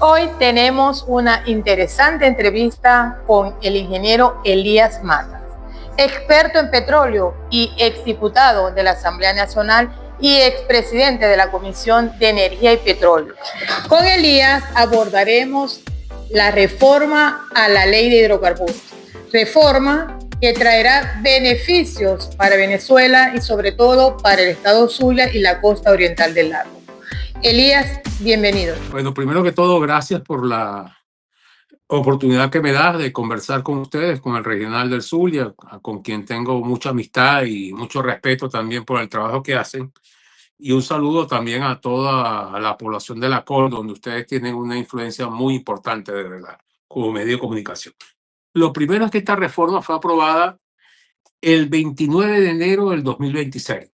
Hoy tenemos una interesante entrevista con el ingeniero Elías Matas, experto en petróleo y exdiputado de la Asamblea Nacional y expresidente de la Comisión de Energía y Petróleo. Con Elías abordaremos la reforma a la Ley de Hidrocarburos, reforma que traerá beneficios para Venezuela y sobre todo para el estado Zulia y la costa oriental del lago. Elías, bienvenido. Bueno, primero que todo, gracias por la oportunidad que me das de conversar con ustedes, con el Regional del Zulia, con quien tengo mucha amistad y mucho respeto también por el trabajo que hacen. Y un saludo también a toda la población de la COL, donde ustedes tienen una influencia muy importante, de verdad, como medio de comunicación. Lo primero es que esta reforma fue aprobada el 29 de enero del 2026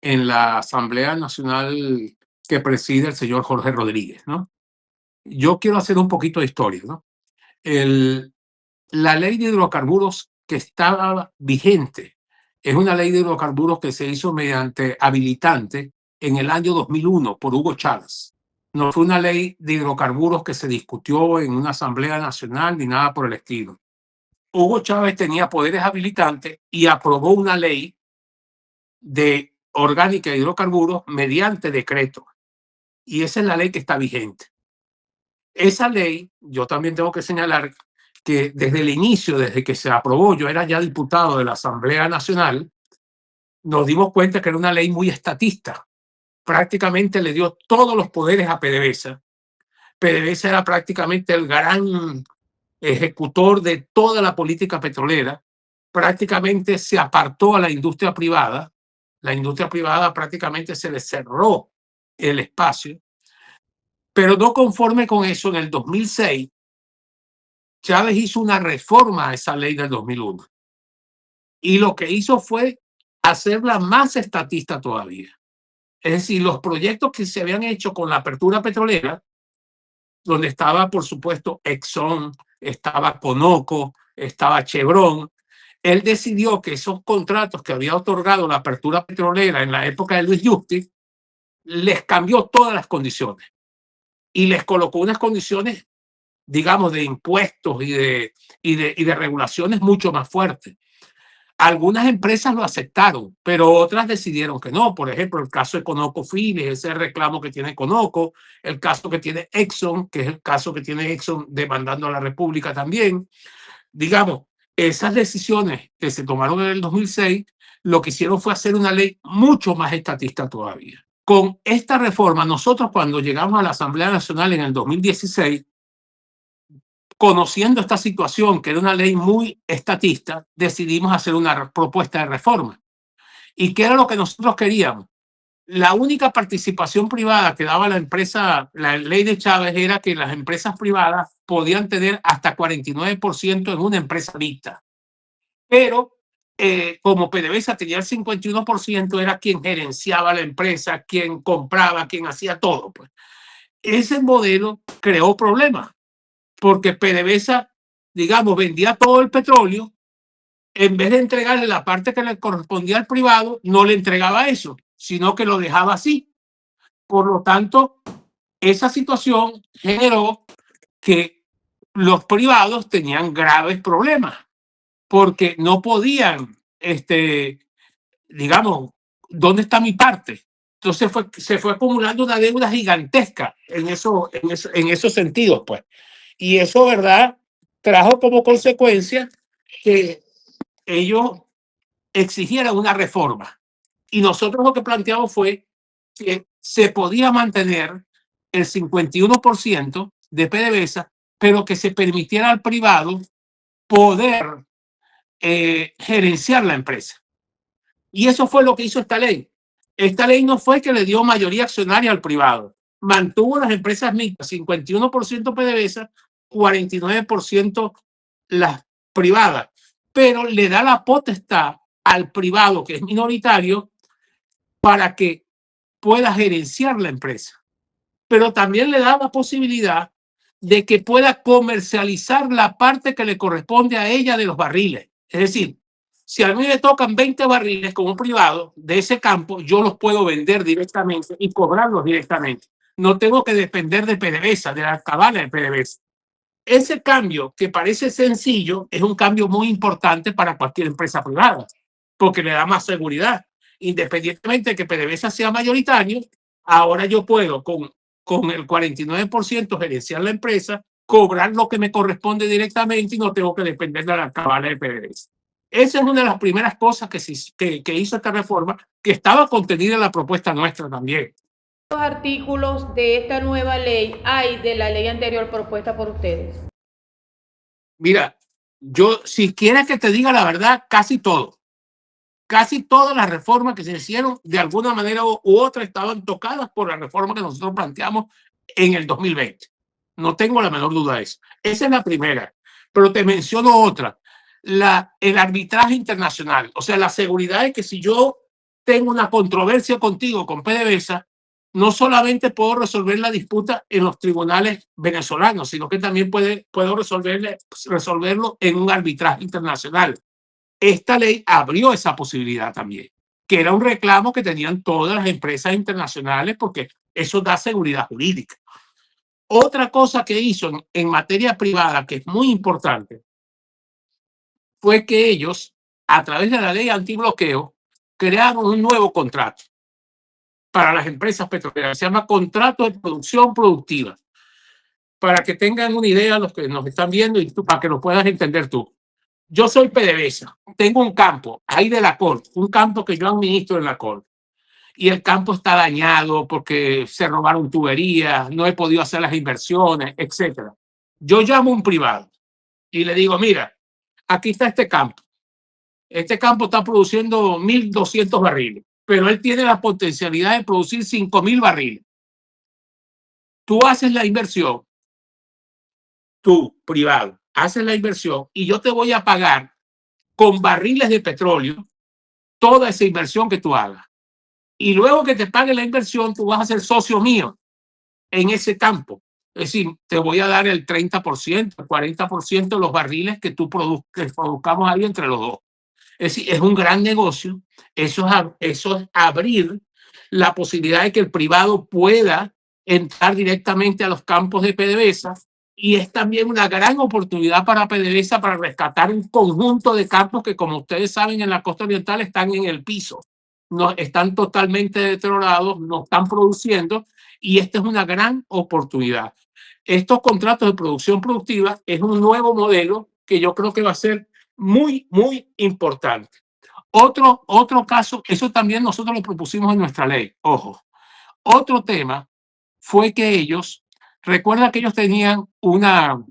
en la Asamblea Nacional que preside el señor Jorge Rodríguez, ¿no? Yo quiero hacer un poquito de historia, ¿no? La ley de hidrocarburos que estaba vigente es una ley de hidrocarburos que se hizo mediante habilitante en el año 2001 por Hugo Chávez. No fue una ley de hidrocarburos que se discutió en una asamblea nacional ni nada por el estilo. Hugo Chávez tenía poderes habilitantes y aprobó una ley de orgánica de hidrocarburos mediante decreto. Y esa es la ley que está vigente. Esa ley, yo también tengo que señalar que desde el inicio, desde que se aprobó, yo era ya diputado de la Asamblea Nacional, nos dimos cuenta que era una ley muy estatista. Prácticamente le dio todos los poderes a PDVSA. PDVSA era prácticamente el gran ejecutor de toda la política petrolera. Prácticamente se apartó a la industria privada. La industria privada prácticamente se le cerró el espacio. Pero no conforme con eso, en el 2006, Chávez hizo una reforma a esa ley del 2001. Y lo que hizo fue hacerla más estatista todavía. Es decir, los proyectos que se habían hecho con la apertura petrolera, donde estaba, por supuesto, Exxon, estaba Conoco, estaba Chevron, él decidió que esos contratos que había otorgado la apertura petrolera en la época de Luis Justi, les cambió todas las condiciones y les colocó unas condiciones, digamos, de impuestos y de regulaciones mucho más fuertes. Algunas empresas lo aceptaron, pero otras decidieron que no. Por ejemplo, el caso de ConocoPhillips, ese reclamo que tiene Conoco, el caso que tiene Exxon, que es el caso que tiene Exxon demandando a la República también. Digamos, esas decisiones que se tomaron en el 2006, lo que hicieron fue hacer una ley mucho más estatista todavía. Con esta reforma, nosotros cuando llegamos a la Asamblea Nacional en el 2016, conociendo esta situación, que era una ley muy estatista, decidimos hacer una propuesta de reforma. ¿Y qué era lo que nosotros queríamos? La única participación privada que daba la empresa, la ley de Chávez, era que las empresas privadas podían tener hasta 49% en una empresa mixta. Pero como PDVSA tenía el 51%, era quien gerenciaba la empresa, quien compraba, quien hacía todo. Pues. Ese modelo creó problemas, porque PDVSA, digamos, vendía todo el petróleo, en vez de entregarle la parte que le correspondía al privado, no le entregaba eso, sino que lo dejaba así. Por lo tanto, esa situación generó que los privados tenían graves problemas, porque no podían, digamos, ¿dónde está mi parte? Entonces se fue acumulando una deuda gigantesca en esos sentidos, pues. Y eso, ¿verdad?, trajo como consecuencia que ellos exigieran una reforma. Y nosotros lo que planteamos fue que se podía mantener el 51% de PDVSA, pero que se permitiera al privado poder gerenciar la empresa. Y eso fue lo que hizo esta ley. Esta ley no fue que le dio mayoría accionaria al privado. Mantuvo las empresas mixtas, 51% PDVSA, 49% las privadas, pero le da la potestad al privado, que es minoritario, para que pueda gerenciar la empresa. Pero también le da la posibilidad de que pueda comercializar la parte que le corresponde a ella de los barriles. Es decir, si a mí me tocan 20 barriles como privado de ese campo, yo los puedo vender directamente y cobrarlos directamente. no tengo que depender de PDVSA, de la alcabala de PDVSA. Ese cambio, que parece sencillo, es un cambio muy importante para cualquier empresa privada, porque le da más seguridad. Independientemente de que PDVSA sea mayoritario, ahora yo puedo con el 49% gerenciar la empresa, cobrar lo que me corresponde directamente y no tengo que depender de la alcabala de PDVSA. Esa es una de las primeras cosas que hizo esta reforma, que estaba contenida en la propuesta nuestra también. ¿Cuántos artículos de esta nueva ley hay de la ley anterior propuesta por ustedes? Mira, yo, si quieres que te diga la verdad, casi todo. Casi todas las reformas que se hicieron, de alguna manera u otra, estaban tocadas por la reforma que nosotros planteamos en el 2020. No tengo la menor duda de eso. Esa es la primera. Pero te menciono otra. El arbitraje internacional. O sea, la seguridad de que si yo tengo una controversia contigo, con PDVSA, no solamente puedo resolver la disputa en los tribunales venezolanos, sino que también puedo resolverlo en un arbitraje internacional. Esta ley abrió esa posibilidad también, que era un reclamo que tenían todas las empresas internacionales porque eso da seguridad jurídica. Otra cosa que hizo en materia privada, que es muy importante, fue que ellos, a través de la ley antibloqueo, crearon un nuevo contrato para las empresas petroleras. Se llama contrato de producción productiva. Para que tengan una idea los que nos están viendo y para que lo puedas entender tú. Yo soy PDVSA, tengo un campo ahí de la COL, un campo que yo administro en la COL. Y el campo está dañado porque se robaron tuberías, no he podido hacer las inversiones, etc. Yo llamo a un privado y le digo, mira, aquí está este campo. Este campo está produciendo 1.200 barriles, pero él tiene la potencialidad de producir 5.000 barriles. Tú haces la inversión, tú, privado, haces la inversión y yo te voy a pagar con barriles de petróleo toda esa inversión que tú hagas. Y luego que te pague la inversión, tú vas a ser socio mío en ese campo. Es decir, te voy a dar el 30%, el 40% de los barriles que produzcamos ahí entre los dos. Es decir, es un gran negocio. Eso es abrir la posibilidad de que el privado pueda entrar directamente a los campos de PDVSA. Y es también una gran oportunidad para PDVSA para rescatar un conjunto de campos que, como ustedes saben, en la costa oriental están en el piso. No, están totalmente deteriorados, no están produciendo, y esta es una gran oportunidad. Estos contratos de producción productiva es un nuevo modelo que yo creo que va a ser muy, muy importante. Otro caso, eso también nosotros lo propusimos en nuestra ley, ojo. Otro tema fue que ellos, recuerda que ellos tenían una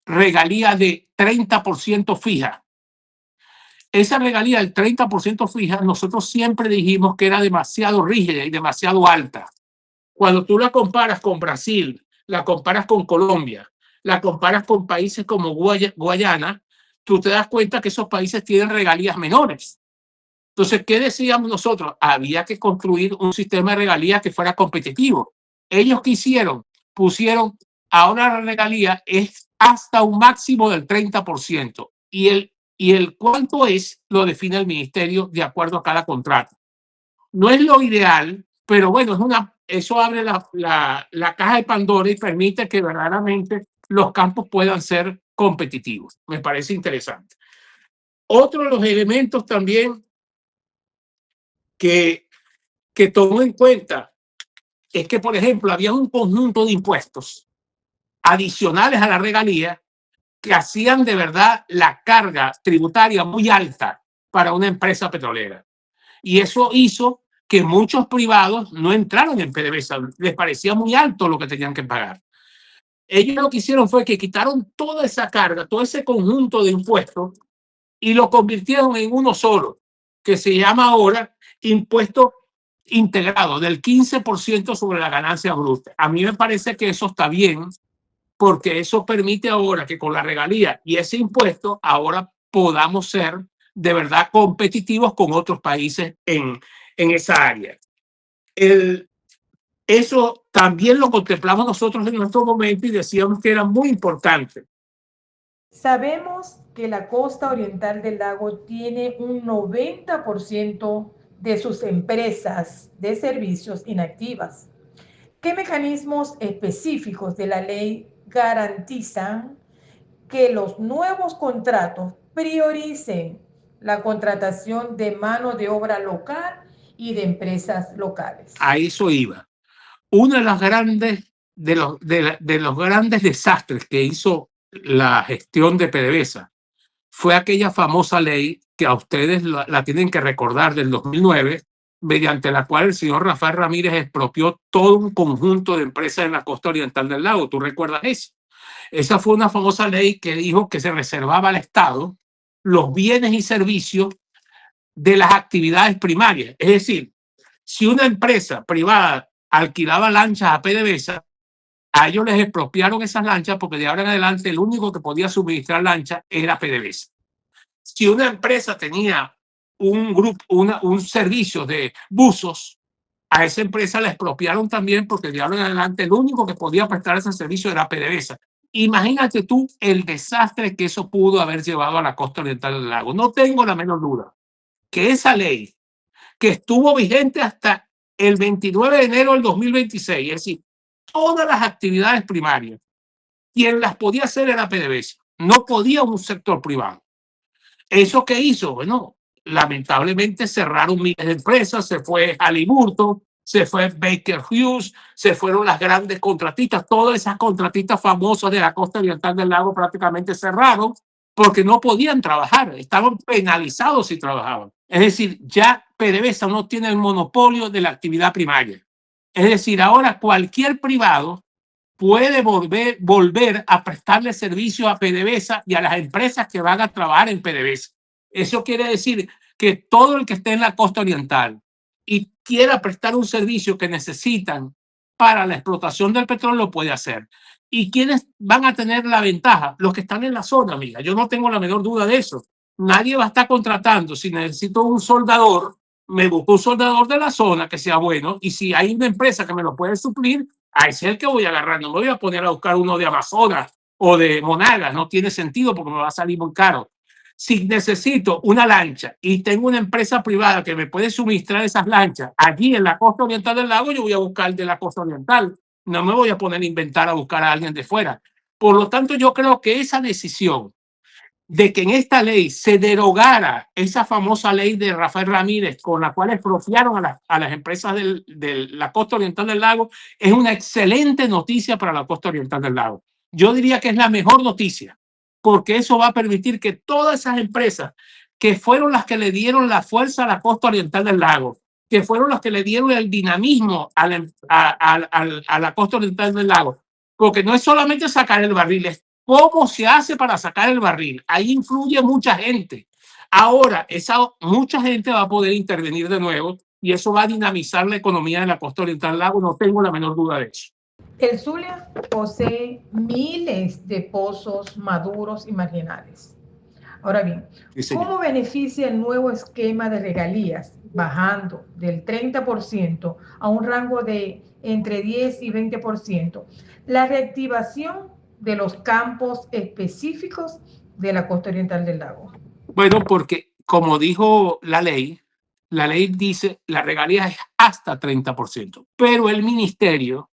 regalía de 30% fija. Esa regalía del 30% fija, nosotros siempre dijimos que era demasiado rígida y demasiado alta. Cuando tú la comparas con Brasil, la comparas con Colombia, la comparas con países como Guayana, tú te das cuenta que esos países tienen regalías menores. Entonces, ¿qué decíamos nosotros? Había que construir un sistema de regalías que fuera competitivo. Ellos ¿qué hicieron? Pusieron, ahora la regalía es hasta un máximo del 30%. Y el cuánto es lo define el ministerio de acuerdo a cada contrato. No es lo ideal, pero bueno, eso abre la caja de Pandora y permite que verdaderamente los campos puedan ser competitivos. Me parece interesante. Otro de los elementos también que tomó en cuenta es que, por ejemplo, había un conjunto de impuestos adicionales a la regalía que hacían de verdad la carga tributaria muy alta para una empresa petrolera. Y eso hizo que muchos privados no entraron en PDVSA, les parecía muy alto lo que tenían que pagar. Ellos lo que hicieron fue que quitaron toda esa carga, todo ese conjunto de impuestos y lo convirtieron en uno solo, que se llama ahora impuesto integrado del 15% sobre la ganancia bruta. A mí me parece que eso está bien, porque eso permite ahora que con la regalía y ese impuesto ahora podamos ser de verdad competitivos con otros países en esa área. Eso también lo contemplamos nosotros en nuestro momento y decíamos que era muy importante. Sabemos que la costa oriental del lago tiene un 90% de sus empresas de servicios inactivas. ¿Qué mecanismos específicos de la ley garantizan que los nuevos contratos prioricen la contratación de mano de obra local y de empresas locales? A eso iba. Uno de los grandes desastres que hizo la gestión de PDVSA fue aquella famosa ley que a ustedes la tienen que recordar, del 2009, mediante la cual el señor Rafael Ramírez expropió todo un conjunto de empresas en la costa oriental del lago. ¿Tú recuerdas eso? Esa fue una famosa ley que dijo que se reservaba al Estado los bienes y servicios de las actividades primarias. Es decir, si una empresa privada alquilaba lanchas a PDVSA, a ellos les expropiaron esas lanchas porque de ahora en adelante el único que podía suministrar lanchas era PDVSA. Si una empresa tenía un servicio de buzos, a esa empresa la expropiaron también porque de ahora en adelante el único que podía prestar ese servicio era PDVSA. Imagínate tú el desastre que eso pudo haber llevado a la costa oriental del lago. No tengo la menor duda que esa ley, que estuvo vigente hasta el 29 de enero del 2026, es decir, todas las actividades primarias, quien las podía hacer era PDVSA, no podía un sector privado. ¿Eso qué hizo? Bueno, lamentablemente cerraron miles de empresas, se fue Halliburton, se fue Baker Hughes, se fueron las grandes contratistas, todas esas contratistas famosas de la costa oriental del lago prácticamente cerraron porque no podían trabajar, estaban penalizados si trabajaban. Es decir, ya PDVSA no tiene el monopolio de la actividad primaria. Es decir, ahora cualquier privado puede volver a prestarle servicio a PDVSA y a las empresas que van a trabajar en PDVSA. Eso quiere decir que todo el que esté en la costa oriental y quiera prestar un servicio que necesitan para la explotación del petróleo lo puede hacer. ¿Y quiénes van a tener la ventaja? Los que están en la zona, amiga. Yo no tengo la menor duda de eso. Nadie va a estar contratando. Si necesito un soldador, me busco un soldador de la zona que sea bueno, y si hay una empresa que me lo puede suplir, a ese es el que voy a agarrar. No me voy a poner a buscar uno de Amazonas o de Monagas. No tiene sentido porque me va a salir muy caro. Si necesito una lancha y tengo una empresa privada que me puede suministrar esas lanchas allí en la costa oriental del lago, yo voy a buscar el de la costa oriental. No me voy a poner a inventar a buscar a alguien de fuera. Por lo tanto, yo creo que esa decisión de que en esta ley se derogara esa famosa ley de Rafael Ramírez con la cual expropiaron a las empresas de la costa oriental del lago es una excelente noticia para la costa oriental del lago. Yo diría que es la mejor noticia, porque eso va a permitir que todas esas empresas que fueron las que le dieron la fuerza a la costa oriental del lago, que fueron las que le dieron el dinamismo a la costa oriental del lago, porque no es solamente sacar el barril, es cómo se hace para sacar el barril. Ahí influye mucha gente. Ahora, esa mucha gente va a poder intervenir de nuevo y eso va a dinamizar la economía de la costa oriental del lago, no tengo la menor duda de eso. El Zulia posee miles de pozos maduros y marginales. Ahora bien, sí, ¿cómo beneficia el nuevo esquema de regalías, bajando del 30% a un rango de entre 10 y 20%, la reactivación de los campos específicos de la costa oriental del lago? Bueno, porque como dijo la ley dice la regalía es hasta 30%, pero el ministerio,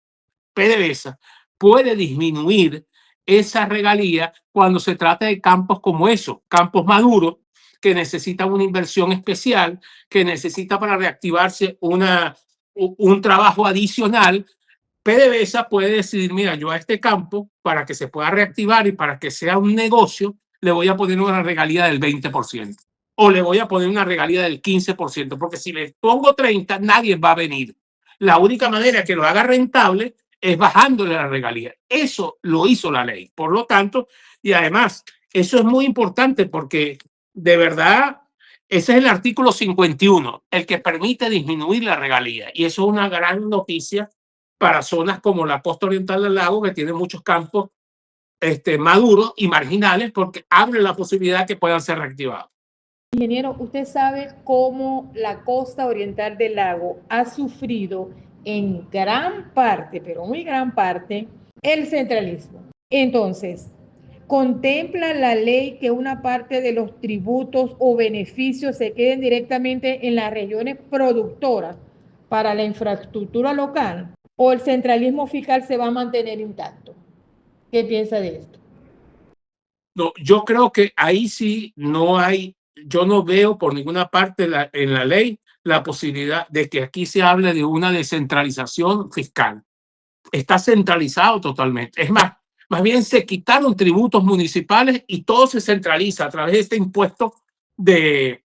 PDVSA, puede disminuir esa regalía cuando se trata de campos como esos, campos maduros que necesitan una inversión especial, que necesita para reactivarse un trabajo adicional. PDVSA puede decidir, mira, yo a este campo, para que se pueda reactivar y para que sea un negocio, le voy a poner una regalía del 20% o le voy a poner una regalía del 15%, porque si le pongo 30, nadie va a venir. La única manera que lo haga rentable es bajándole la regalía. Eso lo hizo la ley. Por lo tanto, y además, eso es muy importante porque de verdad, ese es el artículo 51, el que permite disminuir la regalía. Y eso es una gran noticia para zonas como la costa oriental del lago, que tiene muchos campos maduros y marginales, porque abre la posibilidad que puedan ser reactivados. Ingeniero, ¿usted sabe cómo la costa oriental del lago ha sufrido en gran parte, pero muy gran parte, el centralismo? Entonces, ¿Contempla la ley que una parte de los tributos o beneficios se queden directamente en las regiones productoras para la infraestructura local? ¿O el centralismo fiscal se va a mantener intacto? ¿Qué piensa de esto? No, yo creo que ahí sí no hay, yo no veo por ninguna parte en la ley la posibilidad de que aquí se hable de una descentralización fiscal. Está centralizado totalmente. Es más bien se quitaron tributos municipales y todo se centraliza a través de este impuesto de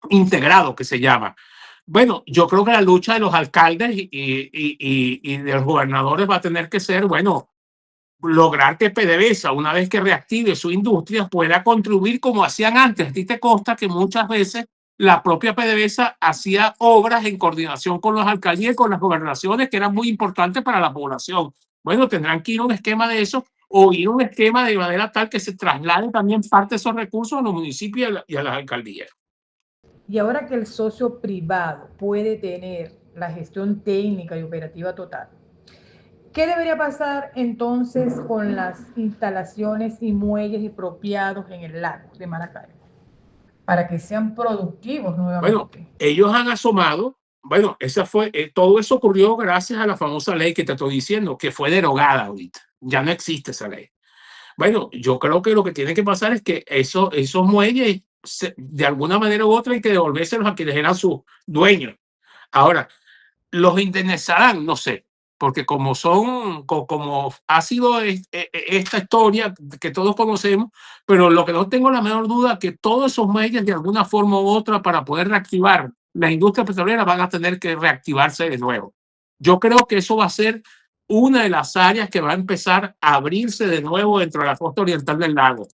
integrado que se llama. Bueno, yo creo que la lucha de los alcaldes y de los gobernadores va a tener que ser, bueno, lograr que PDVSA, una vez que reactive su industria, pueda contribuir como hacían antes. A ti te consta que muchas veces la propia PDVSA hacía obras en coordinación con los alcaldes y con las gobernaciones que eran muy importantes para la población. Bueno, tendrán que ir a un esquema de eso o ir a un esquema de manera tal que se traslade también parte de esos recursos a los municipios y a las alcaldías. Y ahora que el socio privado puede tener la gestión técnica y operativa total, ¿qué debería pasar entonces con las instalaciones y muelles expropiados en el lago de Maracaibo para que sean productivos nuevamente? Bueno, ellos han asomado, bueno, todo eso ocurrió gracias a la famosa ley que te estoy diciendo, que fue derogada ahorita. Ya no existe esa ley. Bueno, yo creo que lo que tiene que pasar es que esos muelles, de alguna manera u otra, hay que devolvérselos a quienes eran sus dueños. Ahora, los indemnizarán, no sé, porque como ha sido esta historia que todos conocemos, pero lo que no tengo la menor duda es que todos esos muelles de alguna forma u otra para poder reactivar la industria petrolera van a tener que reactivarse de nuevo. Yo creo que eso va a ser una de las áreas que va a empezar a abrirse de nuevo dentro de la costa oriental del lago.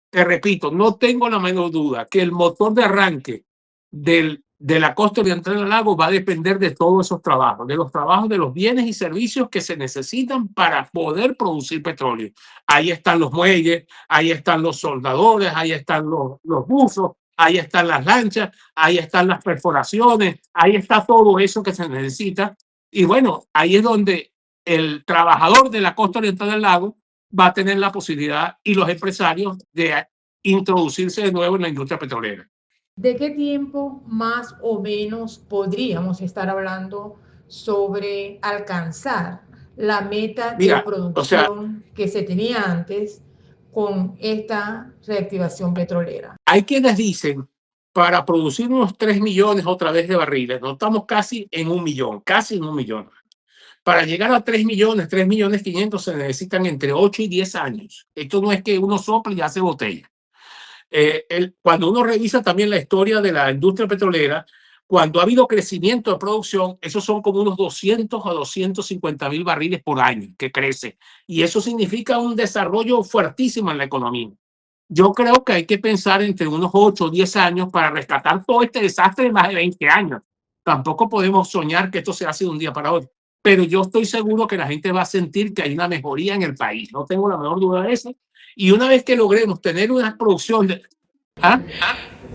Te repito, no tengo la menor duda que el motor de arranque de la costa oriental del lago va a depender de todos esos trabajos, de los trabajos de los bienes y servicios que se necesitan para poder producir petróleo. Ahí están los muelles, ahí están los soldadores, ahí están los buzos, ahí están las lanchas, ahí están las perforaciones, ahí está todo eso que se necesita. Y bueno, ahí es donde el trabajador de la costa oriental del lago va a tener la posibilidad y los empresarios de introducirse de nuevo en la industria petrolera. ¿De qué tiempo más o menos podríamos estar hablando sobre alcanzar la meta de producción que se tenía antes con esta reactivación petrolera? Hay quienes dicen, para producir unos 3 millones otra vez de barriles, no estamos casi en 1 millón, casi en 1 millón. Para llegar a 3 millones, 3 millones 500 se necesitan entre 8 y 10 años. Esto no es que uno sople y hace botella. Cuando uno revisa también la historia de la industria petrolera, cuando ha habido crecimiento de producción, esos son como unos 200 a 250 mil barriles por año que crece. Y eso significa un desarrollo fuertísimo en la economía. Yo creo que hay que pensar entre unos 8 o 10 años para rescatar todo este desastre de más de 20 años. Tampoco podemos soñar que esto se hace de un día para otro. Pero yo estoy seguro que la gente va a sentir que hay una mejoría en el país. No tengo la menor duda de eso. Y una vez que logremos tener una producción de... ¿Ah?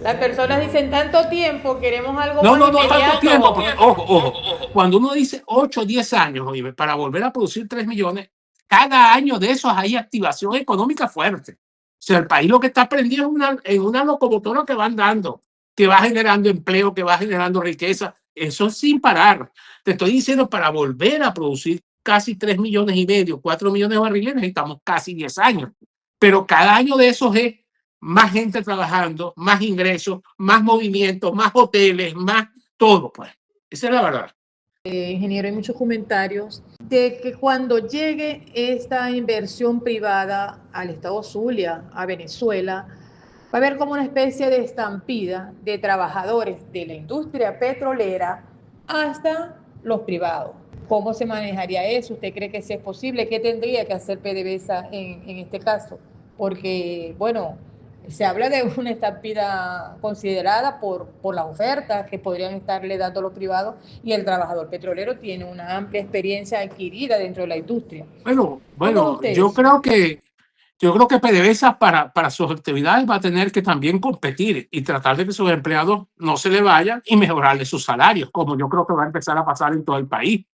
Las personas dicen tanto tiempo, queremos algo no, más no, inmediato. tanto tiempo. Porque, ojo. Cuando uno dice 8 o 10 años, oye, para volver a producir 3 millones, cada año de esos hay activación económica fuerte. O sea, el país lo que está prendido es una locomotora que va andando, que va generando empleo, que va generando riqueza. Eso sin parar. Te estoy diciendo, para volver a producir casi 3 millones y medio, 4 millones de barriles, necesitamos casi 10 años. Pero cada año de esos es más gente trabajando, más ingresos, más movimientos, más hoteles, más todo, pues. Esa es la verdad. Ingeniero, hay muchos comentarios de que cuando llegue esta inversión privada al estado Zulia, a Venezuela, va a haber como una especie de estampida de trabajadores de la industria petrolera hasta los privados. ¿Cómo se manejaría eso? ¿Usted cree que sí es posible? ¿Qué tendría que hacer PDVSA en este caso? Porque, bueno, se habla de una estampida considerada por las ofertas que podrían estarle dando los privados, y el trabajador petrolero tiene una amplia experiencia adquirida dentro de la industria. Bueno, yo creo que PDVSA para sus actividades va a tener que también competir y tratar de que sus empleados no se le vayan y mejorarle sus salarios, como yo creo que va a empezar a pasar en todo el país,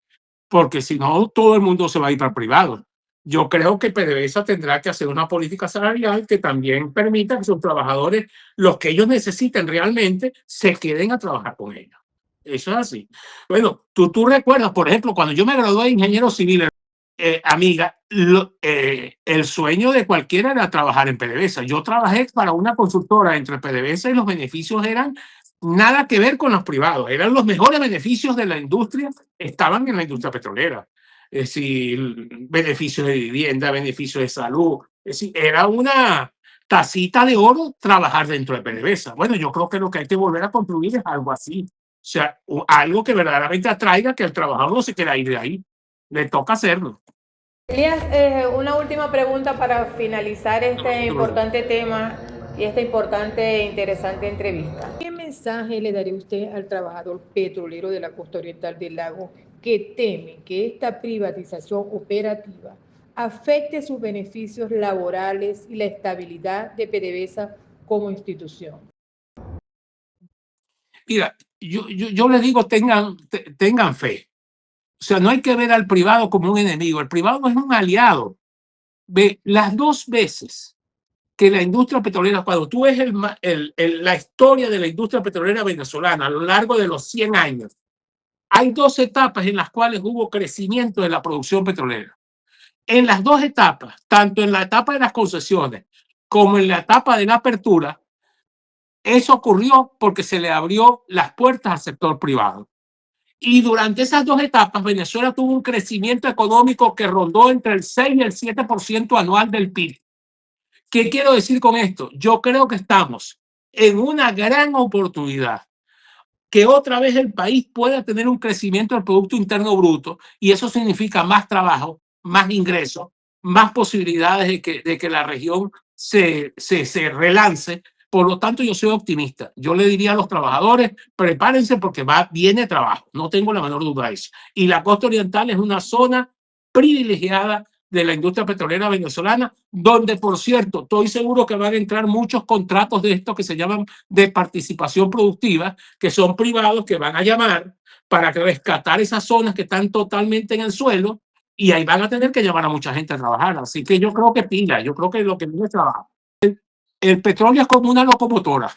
porque si no, todo el mundo se va a ir para el privado. yo creo que PDVSA tendrá que hacer una política salarial que también permita que sus trabajadores, los que ellos necesiten realmente, se queden a trabajar con ellos. Eso es así. Bueno, tú recuerdas, por ejemplo, cuando yo me gradué de ingeniero civil, amiga, el sueño de cualquiera era trabajar en PDVSA. Yo trabajé para una consultora entre PDVSA y los beneficios eran nada que ver con los privados. Eran los mejores beneficios de la industria, estaban en la industria petrolera. Es decir, beneficios de vivienda, beneficios de salud. Es decir, era una tacita de oro trabajar dentro de PDVSA. Bueno, yo creo que lo que hay que volver a construir es algo así. O sea, algo que verdaderamente atraiga que el trabajador no se quiera ir de ahí. Le toca hacerlo. Elías, una última pregunta para finalizar este importante tema y esta importante e interesante entrevista. ¿Qué mensaje le daría usted al trabajador petrolero de la costa oriental del lago que teme que esta privatización operativa afecte sus beneficios laborales y la estabilidad de PDVSA como institución? Mira, yo les digo, tengan fe. O sea, no hay que ver al privado como un enemigo. El privado es un aliado. Ve, las dos veces que la industria petrolera, cuando tú ves la historia de la industria petrolera venezolana a lo largo de los 100 años, hay dos etapas en las cuales hubo crecimiento de la producción petrolera. En las dos etapas, tanto en la etapa de las concesiones como en la etapa de la apertura, eso ocurrió porque se le abrió las puertas al sector privado. Y durante esas dos etapas, Venezuela tuvo un crecimiento económico que rondó entre el 6 y el 7% anual del PIB. ¿Qué quiero decir con esto? Yo creo que estamos en una gran oportunidad que otra vez el país pueda tener un crecimiento del Producto Interno Bruto, y eso significa más trabajo, más ingresos, más posibilidades de que la región se relance. Por lo tanto, yo soy optimista. Yo le diría a los trabajadores, prepárense porque viene trabajo. No tengo la menor duda de eso. Y la costa oriental es una zona privilegiada de la industria petrolera venezolana, donde, por cierto, estoy seguro que van a entrar muchos contratos de estos que se llaman de participación productiva, que son privados que van a llamar para rescatar esas zonas que están totalmente en el suelo, y ahí van a tener que llamar a mucha gente a trabajar. Así que yo creo que pila, yo creo que lo que viene es trabajo. El petróleo es como una locomotora.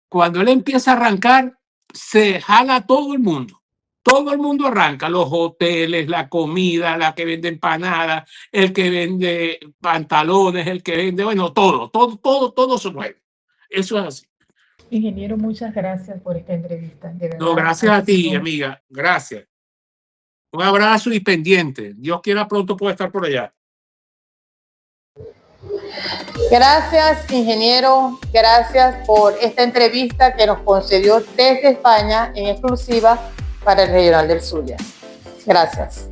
Cuando él empieza a arrancar, se jala a todo el mundo. Todo el mundo arranca, los hoteles, la comida, la que vende empanadas, el que vende pantalones, el que vende, bueno, todo se mueve. Eso es así. Ingeniero, muchas gracias por esta entrevista. De verdad, no, gracias a ti, amiga. Gracias. Un abrazo y pendiente. Dios quiera pronto pueda estar por allá. Gracias, ingeniero. Gracias por esta entrevista que nos concedió desde España en exclusiva para el Regional del Zulia. Gracias.